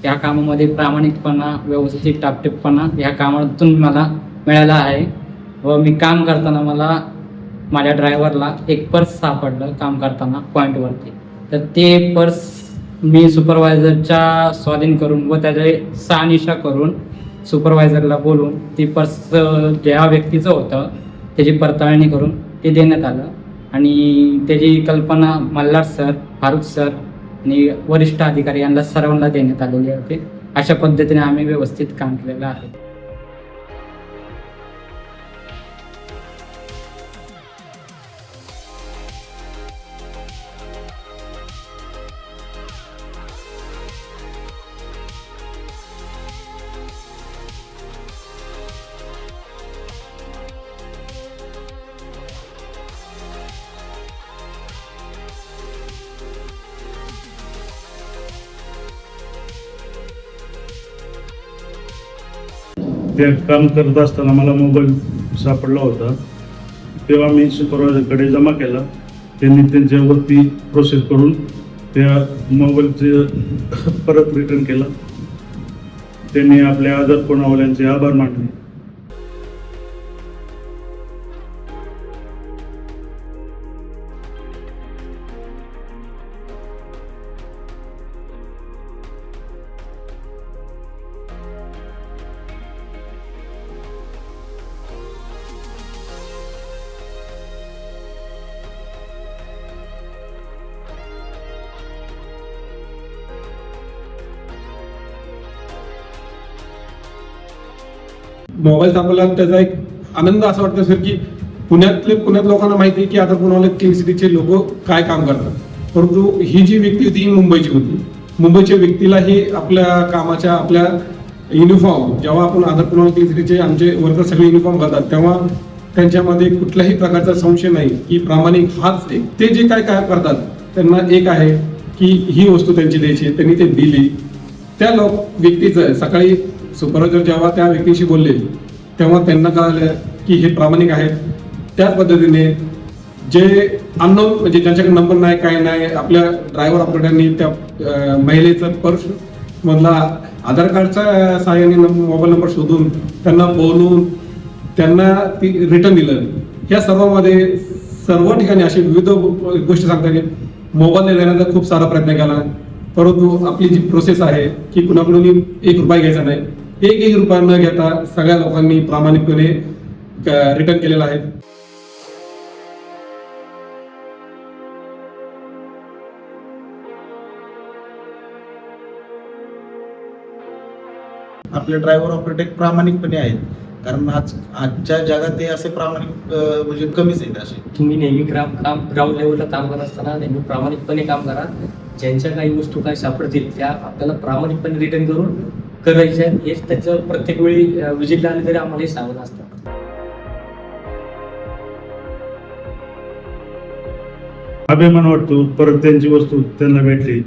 या कामामध्ये प्रामाणिकपणा, व्यवस्थित टापटीपपणा या कामातून मला मिळाला आहे व मी काम करताना मला माझ्या ड्रायव्हरला एक पर्स सापडलं काम करताना पॉईंटवरती. तर ते पर्स मी सुपरवायझरच्या स्वाधीन करून व त्याचे शहानिशा करून सुपरवायझरला बोलून ती पर्स ज्या व्यक्तीचं होतं त्याची पडताळणी करून ते देण्यात आलं आणि त्याची कल्पना मल्हार सर, फारुख सर आणि वरिष्ठ अधिकारी यांना सर्वांना देण्यात आलेले होते. अशा पद्धतीने आम्ही व्यवस्थित काम केलेलं आहे. ते काम करत असताना मला मोबाईल सापडला होता. तेव्हा मी सुपरवायझरकडे जमा केला. त्यांनी त्यांच्यावरती प्रोसेस करून त्या मोबाईलचे परत रिटर्न केला. त्यांनी आपल्या आधार पुरवण्याचे आभार मानले. मोबाईल सापडला त्याचा एक आनंद असा वाटतो सर की पुण्यात लोकांना माहिती आहे की आता पुण्याला क्लीन सिटीचे लोक काय काम करतात, परंतु ही जी व्यक्ती होती ही मुंबईची होती. मुंबईच्या व्यक्तीलाही आपल्या कामाच्या आपल्या युनिफॉर्म जेव्हा आपण आधार पुणे क्लीन सिटीचे आमचे वर्कर सगळे युनिफॉर्म घालतात तेव्हा त्यांच्यामध्ये कुठल्याही प्रकारचा संशय नाही की प्रामाणिक हाच एक ते जे काय काय करतात त्यांना एक आहे की ही वस्तू त्यांची द्यायची, त्यांनी ते दिली. त्या व्यक्तीचं सकाळी सुपरवायझर जेव्हा त्या व्यक्तीशी बोलले तेव्हा त्यांना कळलं की हे प्रामाणिक आहेत. त्याच पद्धतीने जे अननोन म्हणजे ज्यांच्याकडे नंबर नाही काय नाही आपल्या ड्रायव्हर ऑपरेटरनी त्या महिलेचं पर्स मधला आधार कार्डच्या सहाय्याने मोबाईल नंबर शोधून त्यांना बोलून त्यांना ती रिटर्न दिलं. या सर्वांमध्ये सर्व ठिकाणी अशी विविध गोष्टी सांगता की मोबाईल देण्याचा खूप सारा प्रयत्न केला, परंतु आपली जी प्रोसेस आहे की कुणाकडून ₹1 घ्यायचा नाही, एकही रुपया न घेता सगळ्या लोकांनी प्रामाणिकपणे रिटर्न केलेला आहे. आपले ड्रायव्हर ऑपरेटर प्रामाणिकपणे आहेत, कारण आजच्या जगात ते असे प्रामाणिक म्हणजे कमीच आहेत. असे तुम्ही नेहमी ग्राउंड लेवलला काम करत असताना नेहमी प्रामाणिकपणे काम करा. ज्यांच्या काही वस्तू काय सापडतील त्या आपल्याला प्रामाणिकपणे रिटर्न करून करायच्या. हेच त्याचं प्रत्येक वेळी विजिटला आले तरी आम्हाला हे सांगत असतात. अभिमान वाटतो परत त्यांची वस्तू त्यांना भेटली.